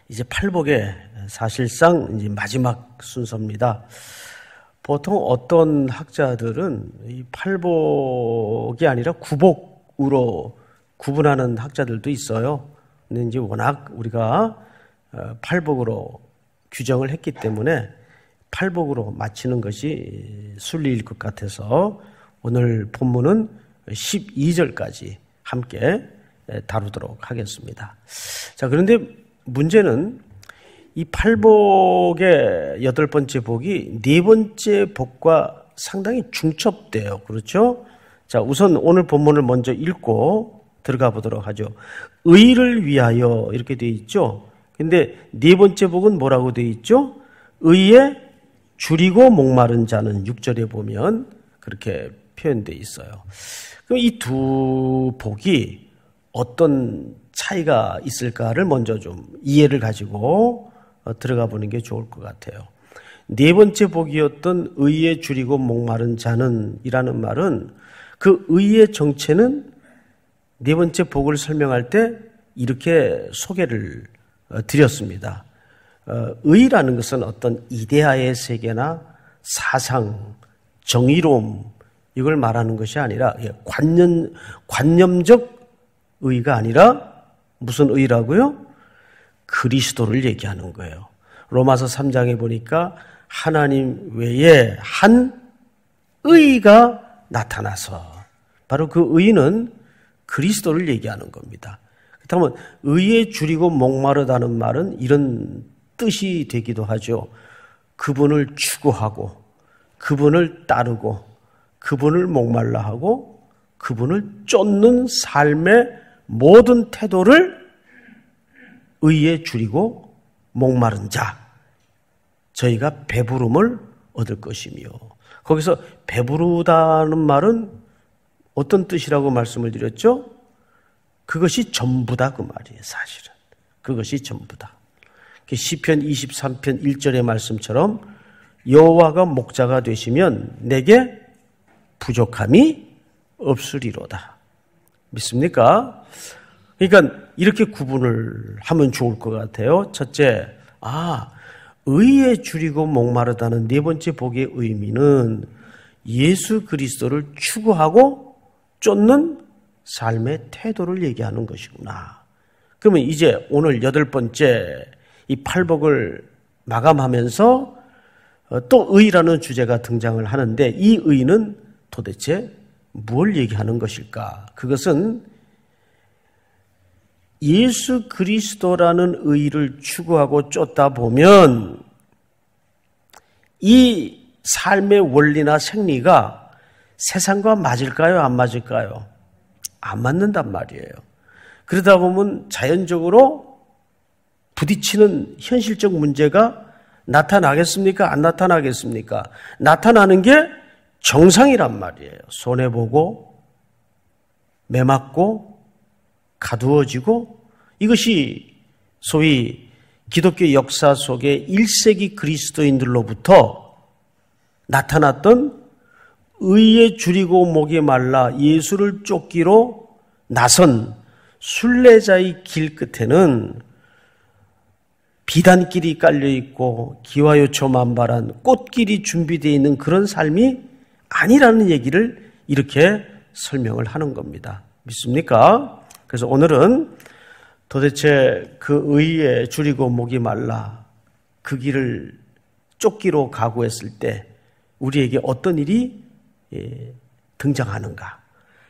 이제 팔복의 사실상 이제 마지막 순서입니다. 보통 어떤 학자들은 이 팔복이 아니라 구복으로 구분하는 학자들도 있어요. 근데 이제 워낙 우리가 팔복으로 규정을 했기 때문에 팔복으로 마치는 것이 순리일 것 같아서 오늘 본문은 12절까지 함께 다루도록 하겠습니다. 자, 그런데 문제는 이 팔복의 8번째 복이 4번째 복과 상당히 중첩돼요. 그렇죠? 자, 우선 오늘 본문을 먼저 읽고 들어가 보도록 하죠. 의를 위하여 이렇게 되어 있죠. 근데 4번째 복은 뭐라고 되어 있죠? 의에 줄이고 목마른 자는 6절에 보면 그렇게 표현되어 있어요. 그럼 이 두 복이 어떤 차이가 있을까를 먼저 좀 이해를 가지고 들어가 보는 게 좋을 것 같아요. 4번째 복이었던 의에 줄이고 목마른 자는 이라는 말은 그 의의 정체는 4번째 복을 설명할 때 이렇게 소개를 드렸습니다. 의라는 것은 어떤 이데아의 세계나 사상, 정의로움 이걸 말하는 것이 아니라 관념적 의가 아니라 무슨 의라고요? 그리스도를 얘기하는 거예요. 로마서 3장에 보니까 하나님 외에 한 의가 나타나서 바로 그 의는 그리스도를 얘기하는 겁니다. 그렇다면 의에 줄이고 목마르다는 말은 이런 뜻이 되기도 하죠. 그분을 추구하고 그분을 따르고 그분을 목말라 하고 그분을 쫓는 삶의 모든 태도를 의에 줄이고 목마른 자, 저희가 배부름을 얻을 것이며, 거기서 배부르다는 말은 어떤 뜻이라고 말씀을 드렸죠? 그것이 전부다 그 말이에요. 사실은 그것이 전부다. 시편 23편 1절의 말씀처럼 여호와가 목자가 되시면 내게 부족함이 없으리로다. 믿습니까? 그러니까 이렇게 구분을 하면 좋을 것 같아요. 첫째, 의에 줄이고 목마르다는 4번째 복의 의미는 예수 그리스도를 추구하고 쫓는 삶의 태도를 얘기하는 것이구나. 그러면 이제 오늘 8번째 이 팔복을 마감하면서 또 의라는 주제가 등장을 하는데 이 의는 도대체 뭘 얘기하는 것일까? 그것은 예수 그리스도라는 의를 추구하고 쫓다 보면 이 삶의 원리나 생리가 세상과 맞을까요? 안 맞을까요? 안 맞는단 말이에요. 그러다 보면 자연적으로 부딪히는 현실적 문제가 나타나겠습니까? 안 나타나겠습니까? 나타나는 게 정상이란 말이에요. 손해보고 매맞고 가두어지고 이것이 소위 기독교 역사 속에 1세기 그리스도인들로부터 나타났던 의에 줄이고 목이 말라 예수를 쫓기로 나선 순례자의 길 끝에는 비단길이 깔려있고 기와요초 만발한 꽃길이 준비되어 있는 그런 삶이 아니라는 얘기를 이렇게 설명을 하는 겁니다. 믿습니까? 그래서 오늘은 도대체 그 의에 줄이고 목이 말라 그 길을 쫓기로 각오했을 때 우리에게 어떤 일이 등장하는가?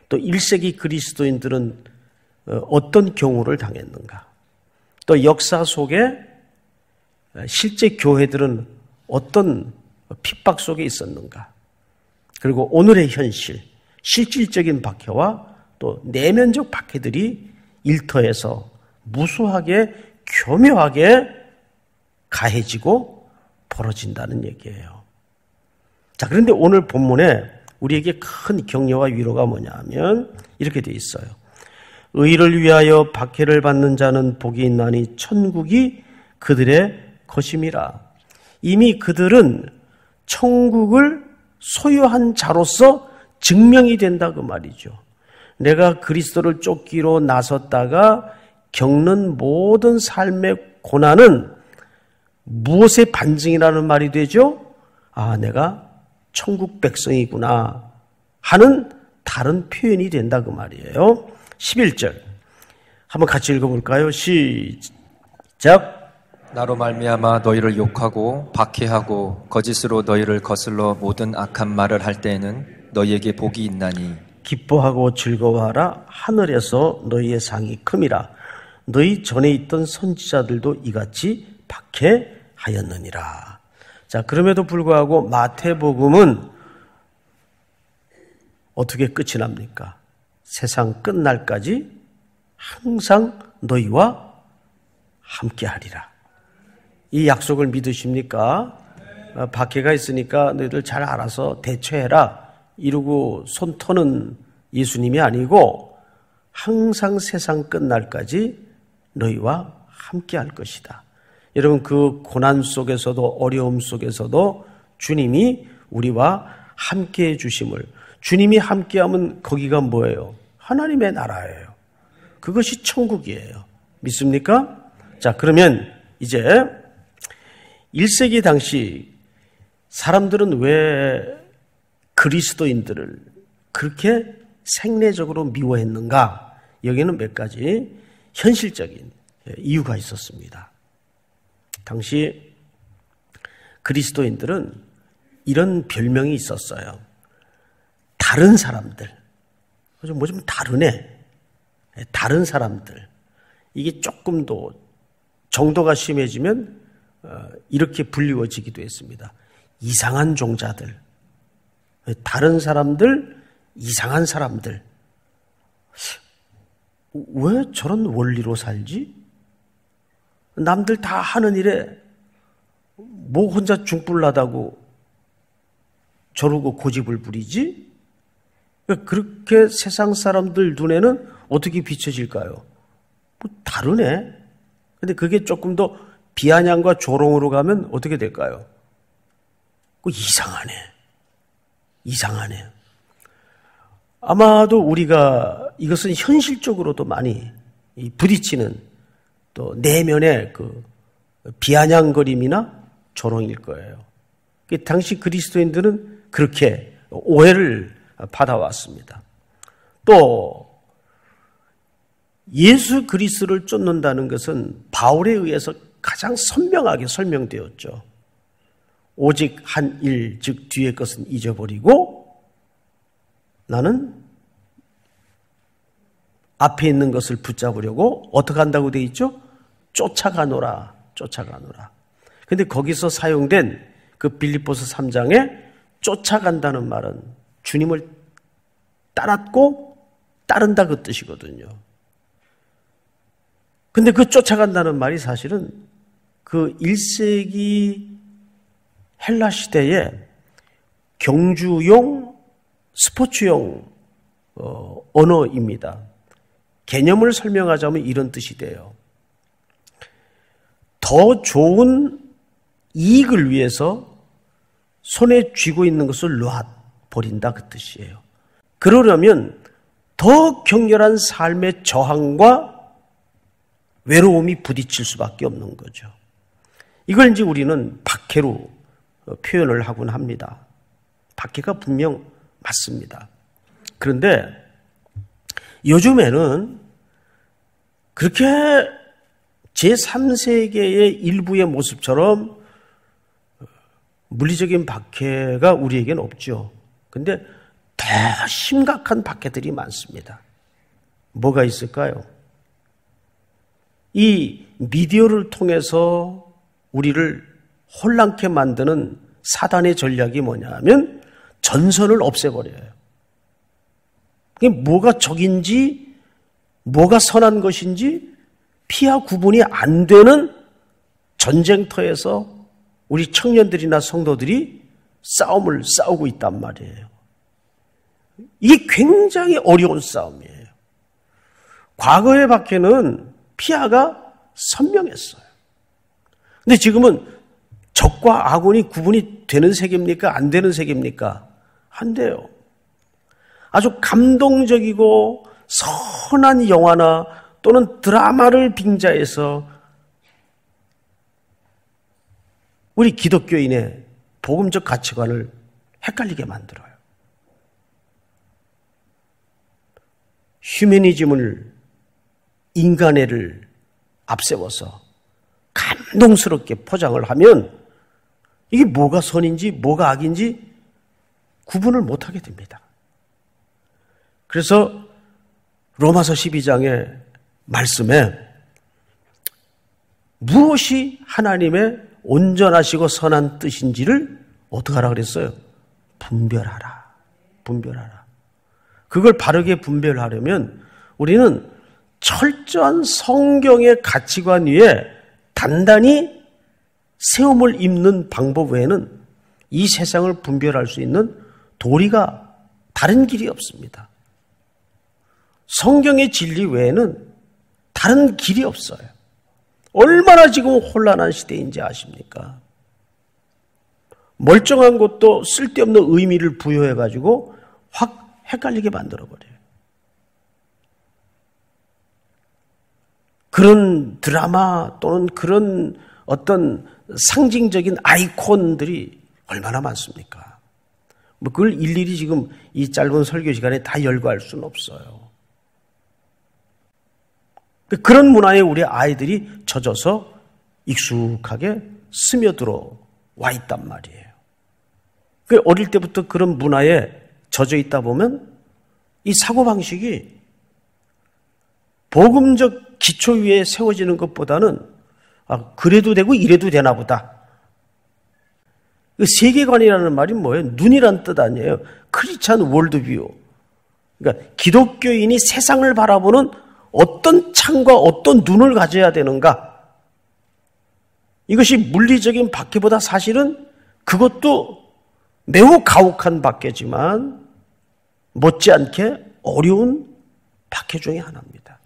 또 1세기 그리스도인들은 어떤 경우를 당했는가? 또 역사 속에 실제 교회들은 어떤 핍박 속에 있었는가? 그리고 오늘의 현실, 실질적인 박해와 또 내면적 박해들이 일터에서 무수하게 교묘하게 가해지고 벌어진다는 얘기예요. 자, 그런데 오늘 본문에 우리에게 큰 격려와 위로가 뭐냐 하면 이렇게 돼 있어요. 의를 위하여 박해를 받는 자는 복이 있나니 천국이 그들의 것임이라. 이미 그들은 천국을 소유한 자로서 증명이 된다 그 말이죠. 내가 그리스도를 쫓기로 나섰다가 겪는 모든 삶의 고난은 무엇의 반증이라는 말이 되죠? 아, 내가 천국 백성이구나 하는 다른 표현이 된다 그 말이에요. 11절 한번 같이 읽어볼까요? 시작. 나로 말미암아 너희를 욕하고 박해하고 거짓으로 너희를 거슬러 모든 악한 말을 할 때에는 너희에게 복이 있나니 기뻐하고 즐거워하라. 하늘에서 너희의 상이 큼이라. 너희 전에 있던 선지자들도 이같이 박해하였느니라. 자, 그럼에도 불구하고 마태복음은 어떻게 끝이 납니까? 세상 끝날까지 항상 너희와 함께하리라. 이 약속을 믿으십니까? 박해가 있으니까 너희들 잘 알아서 대처해라 이러고 손 터는 예수님이 아니고 항상 세상 끝날까지 너희와 함께할 것이다. 여러분, 그 고난 속에서도 어려움 속에서도 주님이 우리와 함께해 주심을, 주님이 함께하면 거기가 뭐예요? 하나님의 나라예요. 그것이 천국이에요. 믿습니까? 자, 그러면 이제 1세기 당시 사람들은 왜 그리스도인들을 그렇게 생내적으로 미워했는가? 여기는 몇 가지 현실적인 이유가 있었습니다. 당시 그리스도인들은 이런 별명이 있었어요. 다른 사람들. 뭐 좀 다르네. 다른 사람들. 이게 조금 더 정도가 심해지면 이렇게 불리워지기도 했습니다. 이상한 종자들. 다른 사람들, 이상한 사람들. 왜 저런 원리로 살지? 남들 다 하는 일에 뭐 혼자 중불나다고 저러고 고집을 부리지? 그렇게 세상 사람들 눈에는 어떻게 비춰질까요? 뭐 다르네. 근데 그게 조금 더 비아냥과 조롱으로 가면 어떻게 될까요? 이상하네. 이상하네. 아마도 우리가 이것은 현실적으로도 많이 부딪히는 또 내면의 그 비아냥거림이나 조롱일 거예요. 당시 그리스도인들은 그렇게 오해를 받아왔습니다. 또 예수 그리스도를 쫓는다는 것은 바울에 의해서 가장 선명하게 설명되었죠. 오직 한 일, 즉 뒤의 것은 잊어버리고 나는 앞에 있는 것을 붙잡으려고 어떻게 한다고 되어 있죠? 쫓아가노라, 쫓아가노라. 근데 거기서 사용된 그 빌립보서 3장에 쫓아간다는 말은 주님을 따랐고 따른다 그 뜻이거든요. 근데 그 쫓아간다는 말이 사실은 그 1세기 헬라 시대에 경주용, 스포츠용 언어입니다. 개념을 설명하자면 이런 뜻이 돼요. 더 좋은 이익을 위해서 손에 쥐고 있는 것을 놔버린다 그 뜻이에요. 그러려면 더 격렬한 삶의 저항과 외로움이 부딪힐 수밖에 없는 거죠. 이걸 이제 우리는 박해로 표현을 하곤 합니다. 박해가 분명 맞습니다. 그런데 요즘에는 그렇게 제3세계의 일부의 모습처럼 물리적인 박해가 우리에겐 없죠. 그런데 더 심각한 박해들이 많습니다. 뭐가 있을까요? 이 미디어를 통해서 우리를 혼란케 만드는 사단의 전략이 뭐냐면 전선을 없애버려요. 그게 뭐가 적인지 뭐가 선한 것인지 피하 구분이 안 되는 전쟁터에서 우리 청년들이나 성도들이 싸움을 싸우고 있단 말이에요. 이게 굉장히 어려운 싸움이에요. 과거의 박해는 피아가 선명했어요. 근데 지금은 적과 아군이 구분이 되는 세계입니까? 안 되는 세계입니까? 안 돼요. 아주 감동적이고 선한 영화나 또는 드라마를 빙자해서 우리 기독교인의 복음적 가치관을 헷갈리게 만들어요. 휴머니즘을, 인간애를 앞세워서 감동스럽게 포장을 하면 이게 뭐가 선인지 뭐가 악인지 구분을 못하게 됩니다. 그래서 로마서 12장의 말씀에 무엇이 하나님의 온전하시고 선한 뜻인지를 어떻게 하라 그랬어요? 분별하라. 분별하라. 그걸 바르게 분별하려면 우리는 철저한 성경의 가치관 위에 단단히 세움을 입는 방법 외에는 이 세상을 분별할 수 있는 도리가 다른 길이 없습니다. 성경의 진리 외에는 다른 길이 없어요. 얼마나 지금 혼란한 시대인지 아십니까? 멀쩡한 것도 쓸데없는 의미를 부여해가지고 확 헷갈리게 만들어버려요. 그런 드라마 또는 그런 어떤 상징적인 아이콘들이 얼마나 많습니까? 뭐 그걸 일일이 지금 이 짧은 설교 시간에 다 열거할 수는 없어요. 그런 문화에 우리 아이들이 젖어서 익숙하게 스며들어 와 있단 말이에요. 어릴 때부터 그런 문화에 젖어 있다 보면 이 사고방식이 복음적 기초 위에 세워지는 것보다는 그래도 되고 이래도 되나 보다. 세계관이라는 말이 뭐예요? 눈이란 뜻 아니에요. 크리스찬 월드뷰. 그러니까 기독교인이 세상을 바라보는 어떤 창과 어떤 눈을 가져야 되는가? 이것이 물리적인 박해보다 사실은 그것도 매우 가혹한 박해지만 못지않게 어려운 박해 중에 하나입니다.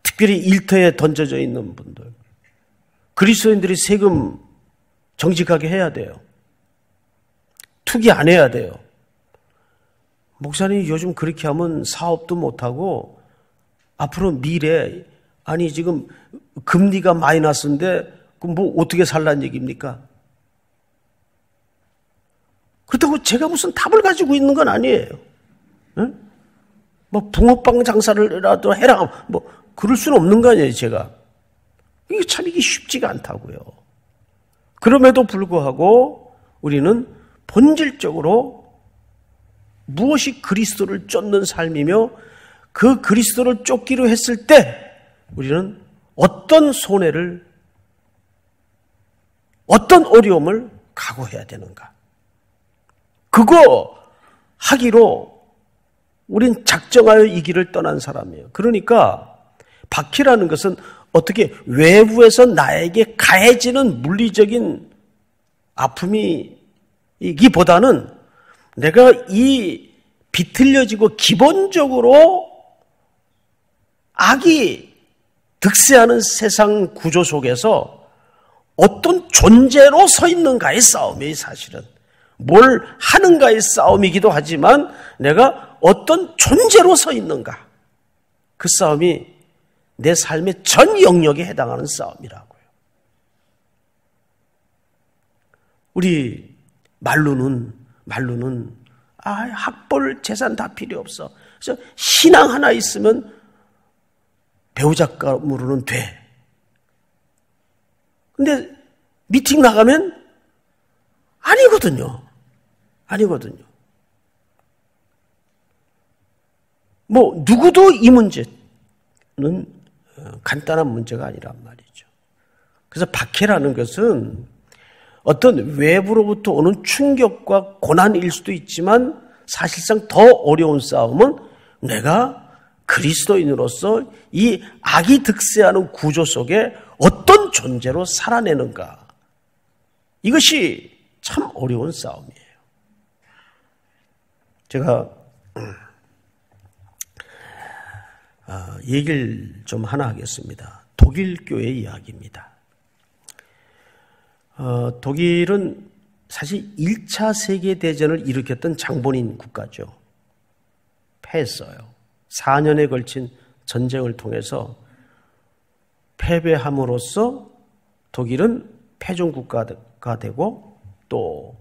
특별히 일터에 던져져 있는 분들, 그리스도인들이 세금 정직하게 해야 돼요. 투기 안 해야 돼요. 목사님이 요즘 그렇게 하면 사업도 못하고 앞으로 미래, 아니 지금 금리가 마이너스인데 그럼 뭐 어떻게 살라는 얘기입니까? 그렇다고 제가 무슨 답을 가지고 있는 건 아니에요. 응? 뭐 붕어빵 장사를라도 해라, 뭐 그럴 수는 없는 거 아니에요, 제가. 이게 참 이게 쉽지가 않다고요. 그럼에도 불구하고 우리는 본질적으로 무엇이 그리스도를 쫓는 삶이며 그 그리스도를 쫓기로 했을 때 우리는 어떤 손해를, 어떤 어려움을 각오해야 되는가. 그거 하기로 우린 작정하여 이 길을 떠난 사람이에요. 그러니까 박해라는 것은 어떻게 외부에서 나에게 가해지는 물리적인 아픔이기보다는 내가 이 비틀려지고 기본적으로 악이 득세하는 세상 구조 속에서 어떤 존재로 서 있는가의 싸움이에요, 사실은. 뭘 하는가의 싸움이기도 하지만 내가 어떤 존재로 서 있는가. 그 싸움이 내 삶의 전 영역에 해당하는 싸움이라고요. 우리 말로는 학벌 재산 다 필요 없어. 그래서 신앙 하나 있으면 배우자감으로는 돼. 근데 미팅 나가면 아니거든요. 뭐 누구도 이 문제는 간단한 문제가 아니란 말이죠. 그래서 박해라는 것은 어떤 외부로부터 오는 충격과 고난일 수도 있지만 사실상 더 어려운 싸움은 내가 그리스도인으로서 이 악이 득세하는 구조 속에 어떤 존재로 살아내는가. 이것이 참 어려운 싸움이에요. 제가 얘기를 좀 하나 하겠습니다. 독일 교회 이야기입니다. 독일은 사실 1차 세계대전을 일으켰던 장본인 국가죠. 패했어요. 4년에 걸친 전쟁을 통해서 패배함으로써 독일은 패전 국가가 되고 또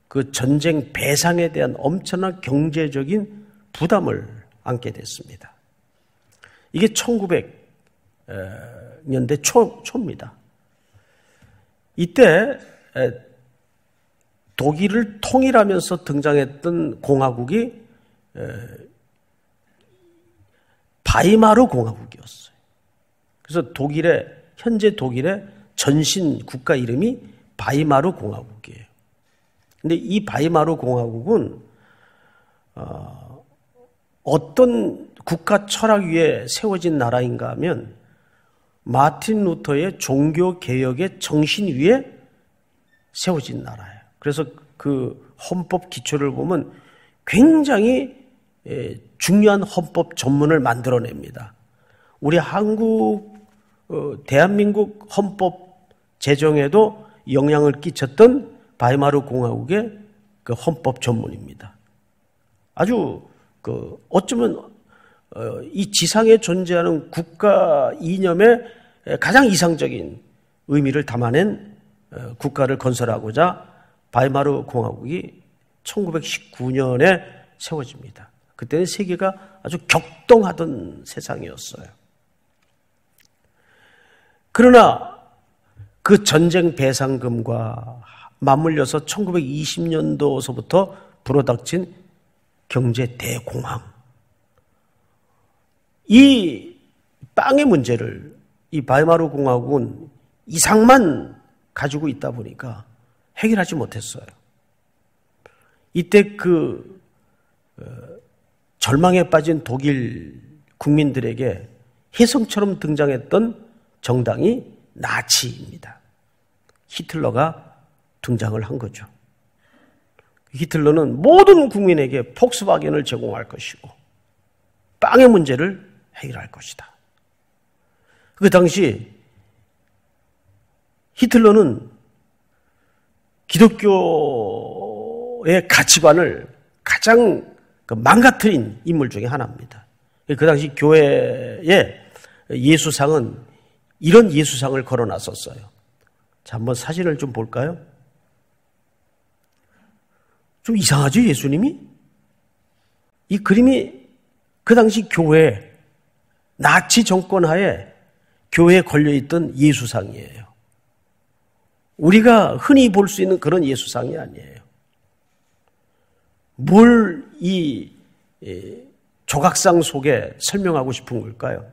그 전쟁 배상에 대한 엄청난 경제적인 부담을 안게 됐습니다. 이게 1900년대 초입니다. 이때 독일을 통일하면서 등장했던 공화국이 바이마르 공화국이었어요. 그래서 현재 독일의 전신 국가 이름이 바이마르 공화국이에요. 근데 이 바이마르 공화국은 어떤 국가 철학 위에 세워진 나라인가 하면 마틴 루터의 종교 개혁의 정신 위에 세워진 나라예요. 그래서 그 헌법 기초를 보면 굉장히 중요한 헌법 전문을 만들어냅니다. 우리 대한민국 헌법 제정에도 영향을 끼쳤던 바이마르 공화국의 그 헌법 전문입니다. 아주 어쩌면 이 지상에 존재하는 국가 이념의 가장 이상적인 의미를 담아낸 국가를 건설하고자 바이마르 공화국이 1919년에 세워집니다. 그때는 세계가 아주 격동하던 세상이었어요. 그러나 그 전쟁 배상금과 맞물려서 1920년도서부터 불어닥친 경제 대공황. 이 빵의 문제를 이 바이마르 공화국은 이상만 가지고 있다 보니까 해결하지 못했어요. 이때 절망에 빠진 독일 국민들에게 혜성처럼 등장했던 정당이 나치입니다. 히틀러가 등장을 한 거죠. 히틀러는 모든 국민에게 폭스바겐을 제공할 것이고 빵의 문제를 해결할 것이다. 그 당시 히틀러는 기독교의 가치관을 가장 망가뜨린 인물 중에 하나입니다. 그 당시 교회에 예수상은 이런 예수상을 걸어놨었어요. 자, 한번 사진을 좀 볼까요? 좀 이상하죠, 예수님이? 이 그림이 그 당시 교회, 나치 정권 하에 교회에 걸려있던 예수상이에요. 우리가 흔히 볼 수 있는 그런 예수상이 아니에요. 뭘 이 조각상 속에 설명하고 싶은 걸까요?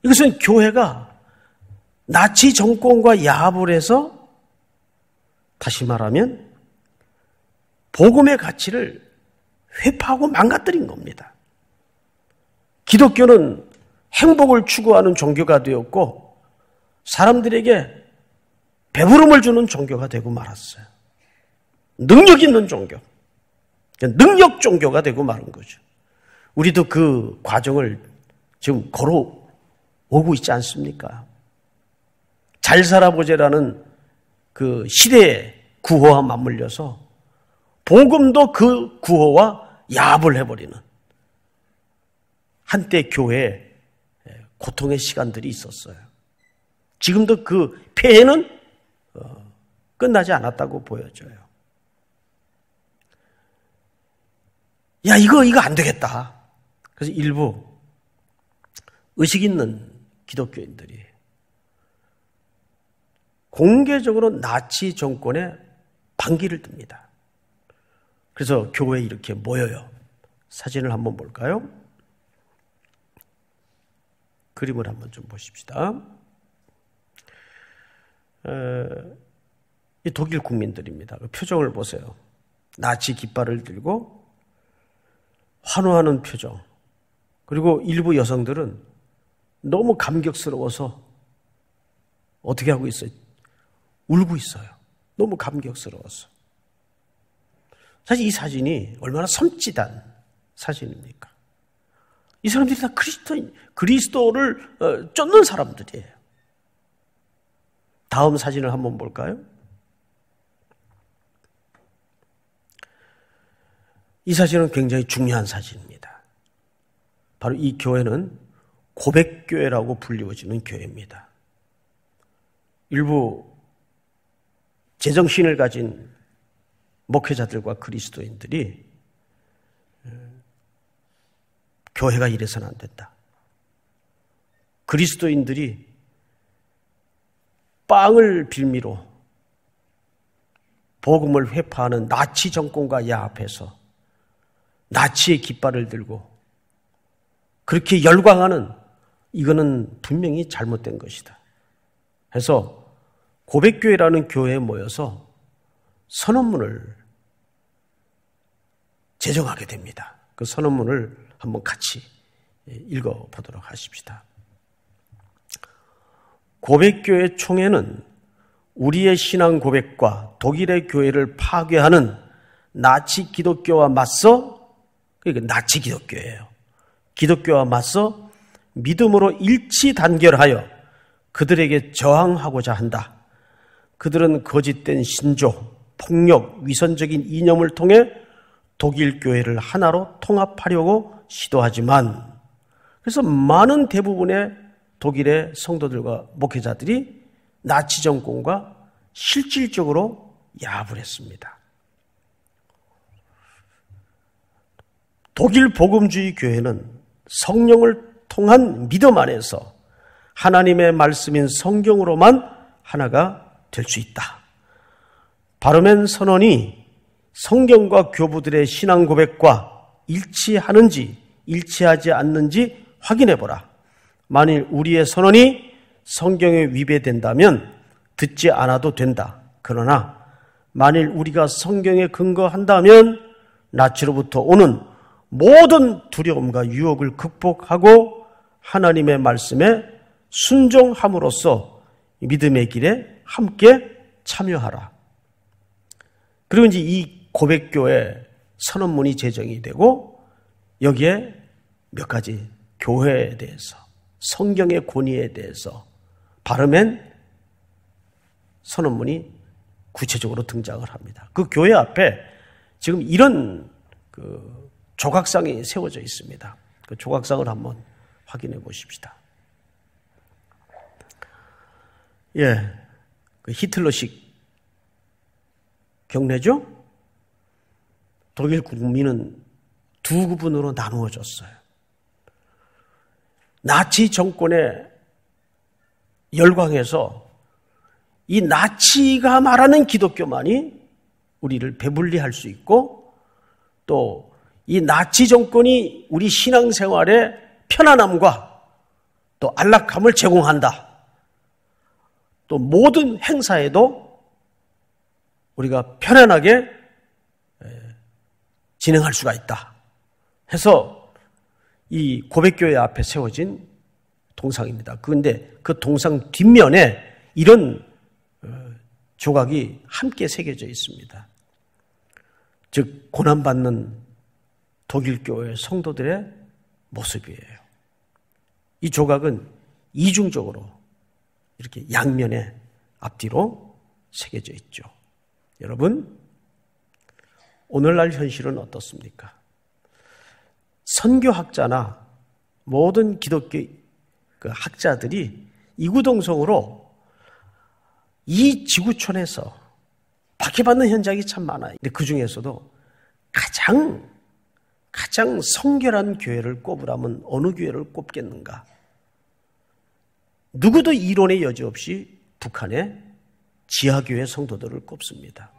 이것은 교회가 나치 정권과 야합을 해서 다시 말하면 복음의 가치를 회파하고 망가뜨린 겁니다. 기독교는 행복을 추구하는 종교가 되었고 사람들에게 배부름을 주는 종교가 되고 말았어요. 능력 있는 종교, 능력 종교가 되고 마른 거죠. 우리도 그 과정을 지금 걸어오고 있지 않습니까? 잘 살아보자라는 그 시대의 구호와 맞물려서 복음도 그 구호와 야합을 해버리는 한때 교회에 고통의 시간들이 있었어요. 지금도 그 폐해는 끝나지 않았다고 보여져요. 야, 이거 안 되겠다. 그래서 일부 의식 있는 기독교인들이 공개적으로 나치 정권에 반기를 듭니다. 그래서 교회에 이렇게 모여요. 사진을 한번 볼까요? 그림을 한번 좀 보십시다. 이 독일 국민들입니다. 그 표정을 보세요. 나치 깃발을 들고 환호하는 표정. 그리고 일부 여성들은 너무 감격스러워서 어떻게 하고 있어요? 울고 있어요. 너무 감격스러워서. 사실 이 사진이 얼마나 섬찟한 사진입니까? 이 사람들이 다 그리스도를 쫓는 사람들이에요. 다음 사진을 한번 볼까요? 이 사진은 굉장히 중요한 사진입니다. 바로 이 교회는 고백교회라고 불리워지는 교회입니다. 일부 제정신을 가진 목회자들과 그리스도인들이 교회가 이래서는 안 된다. 그리스도인들이 빵을 빌미로 복음을 회파하는 나치 정권과 야합해서 나치의 깃발을 들고 그렇게 열광하는, 이거는 분명히 잘못된 것이다. 해서 고백교회라는 교회에 모여서 선언문을 제정하게 됩니다. 그 선언문을 한번 같이 읽어보도록 하십시다. 고백교회 총회는 우리의 신앙 고백과 독일의 교회를 파괴하는 나치 기독교와 맞서, 그러니까 나치 기독교예요. 기독교와 맞서 믿음으로 일치 단결하여 그들에게 저항하고자 한다. 그들은 거짓된 신조, 폭력, 위선적인 이념을 통해 독일 교회를 하나로 통합하려고 시도하지만, 그래서 많은 대부분의 독일의 성도들과 목회자들이 나치 정권과 실질적으로 야합을 했습니다. 독일 복음주의 교회는 성령을 통한 믿음 안에서 하나님의 말씀인 성경으로만 하나가 될 수 있다. 바르멘 선언이 성경과 교부들의 신앙 고백과 일치하는지 일치하지 않는지 확인해보라. 만일 우리의 선언이 성경에 위배된다면 듣지 않아도 된다. 그러나 만일 우리가 성경에 근거한다면 나치로부터 오는 모든 두려움과 유혹을 극복하고 하나님의 말씀에 순종함으로써 믿음의 길에 함께 참여하라. 그리고 이제 이 고백교회 선언문이 제정이 되고 여기에 몇 가지 교회에 대해서, 성경의 권위에 대해서 바르멘 선언문이 구체적으로 등장을 합니다. 그 교회 앞에 지금 이런 조각상이 세워져 있습니다. 그 조각상을 한번 확인해 보십시다. 그 히틀러식 경례죠? 독일 국민은 두 구분으로 나누어졌어요. 나치 정권에 열광해서 이 나치가 말하는 기독교만이 우리를 배불리할 수 있고, 또 이 나치 정권이 우리 신앙생활에 편안함과 또 안락함을 제공한다. 또 모든 행사에도 우리가 편안하게 진행할 수가 있다 해서 이 고백교회 앞에 세워진 동상입니다. 그런데 그 동상 뒷면에 이런 조각이 함께 새겨져 있습니다. 즉 고난받는 독일 교회 성도들의 모습이에요. 이 조각은 이중적으로 이렇게 양면에 앞뒤로 새겨져 있죠. 여러분, 오늘날 현실은 어떻습니까? 선교학자나 모든 기독교 학자들이 이구동성으로 이 지구촌에서 박해받는 현장이 참 많아요. 근데 그 중에서도 가장 성결한 교회를 꼽으라면 어느 교회를 꼽겠는가? 누구도 이론의 여지 없이 북한의 지하교회 성도들을 꼽습니다.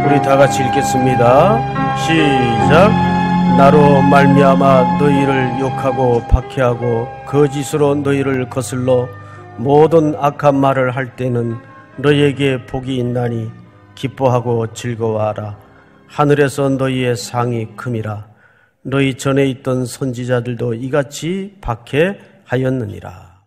우리 다 같이 읽겠습니다. 시작. 나로 말미암아 너희를 욕하고 박해하고 거짓으로 너희를 거슬러 모든 악한 말을 할 때는 너희에게 복이 있나니 기뻐하고 즐거워하라. 하늘에서 너희의 상이 큼이라. 너희 전에 있던 선지자들도 이같이 박해하였느니라.